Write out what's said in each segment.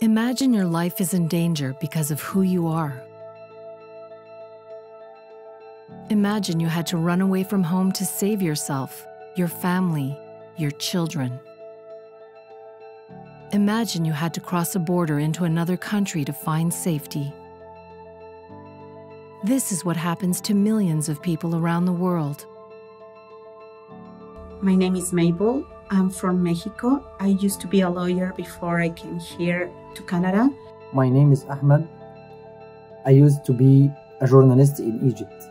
Imagine your life is in danger because of who you are. Imagine you had to run away from home to save yourself, your family, your children. Imagine you had to cross a border into another country to find safety. This is what happens to millions of people around the world. My name is Mabel. I'm from Mexico. I used to be a lawyer before I came here to Canada. My name is Ahmed. I used to be a journalist in Egypt.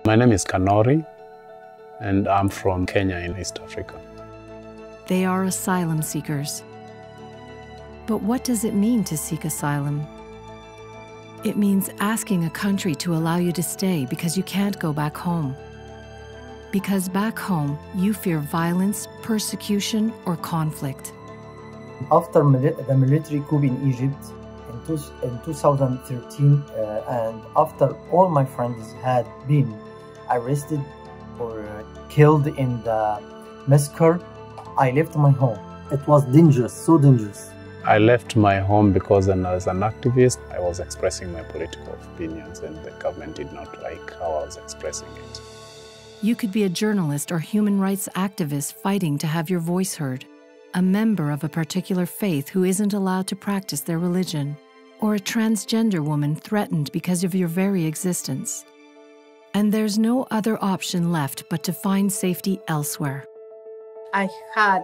My name is Kanori, and I'm from Kenya in East Africa. They are asylum seekers. But what does it mean to seek asylum? It means asking a country to allow you to stay because you can't go back home. Because back home, you fear violence, persecution, or conflict. After the military coup in Egypt in 2013, and after all my friends had been arrested or killed in the massacre, I left my home. It was dangerous, so dangerous. I left my home because as an activist, I was expressing my political opinions and the government did not like how I was expressing it. You could be a journalist or human rights activist fighting to have your voice heard, a member of a particular faith who isn't allowed to practice their religion, or a transgender woman threatened because of your very existence. And there's no other option left but to find safety elsewhere. I had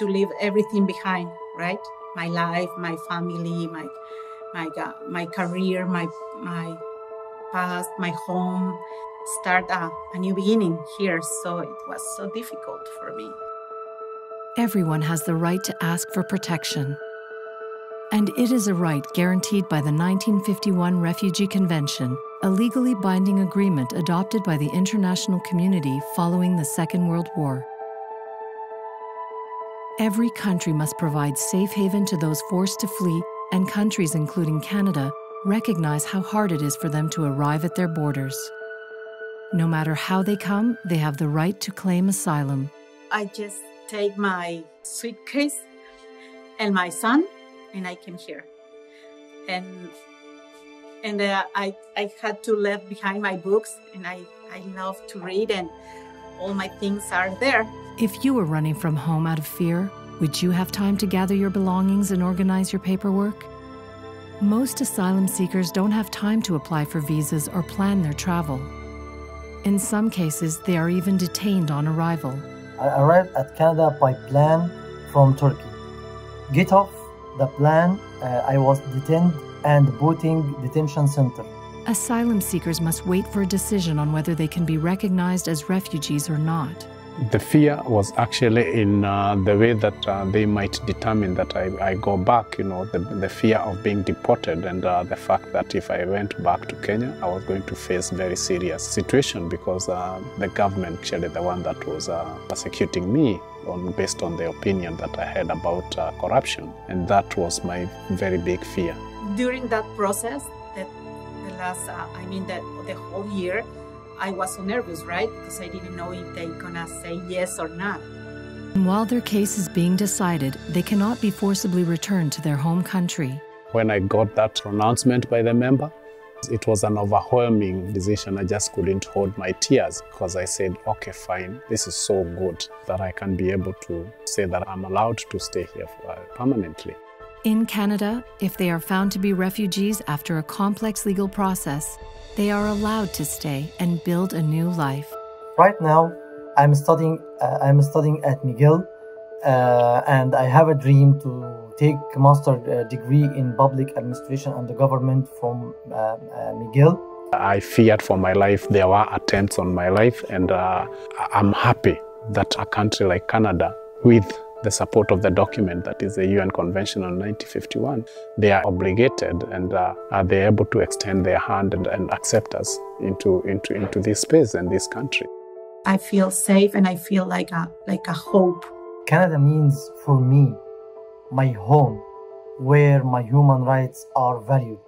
to leave everything behind, right? My life, my family, my career, my past, my home. Start a new beginning here, so it was so difficult for me. Everyone has the right to ask for protection. And it is a right guaranteed by the 1951 Refugee Convention, a legally binding agreement adopted by the international community following the Second World War. Every country must provide safe haven to those forced to flee, and countries, including Canada, recognize how hard it is for them to arrive at their borders. No matter how they come, they have the right to claim asylum. I just take my suitcase and my son, and I came here. And I had to leave behind my books, and I love to read, and all my things are there. If you were running from home out of fear, would you have time to gather your belongings and organize your paperwork? Most asylum seekers don't have time to apply for visas or plan their travel. In some cases, they are even detained on arrival. I arrived at Canada by plane from Turkey. Get off the plane, I was detained and put in detention center. Asylum seekers must wait for a decision on whether they can be recognized as refugees or not. The fear was actually in the way that they might determine that I go back, the fear of being deported and the fact that if I went back to Kenya, I was going to face very serious situation because the government actually the one that was persecuting me based on the opinion that I had about corruption. And that was my very big fear. During that process, the whole year, I was so nervous, right? Because I didn't know if they're gonna say yes or not. And while their case is being decided, they cannot be forcibly returned to their home country. When I got that pronouncement by the member, it was an overwhelming decision. I just couldn't hold my tears because I said, okay, fine, this is so good that I can be able to say that I'm allowed to stay here permanently. In Canada, if they are found to be refugees after a complex legal process, they are allowed to stay and build a new life. Right now, I'm studying at McGill, and I have a dream to take a master's degree in public administration and the government from McGill. I feared for my life. There were attempts on my life, and I'm happy that a country like Canada, with the support of the document that is the UN Convention on 1951, they are obligated and they're able to extend their hand and accept us into this space and this country. I feel safe and I feel like a hope. Canada means for me my home, where my human rights are valued.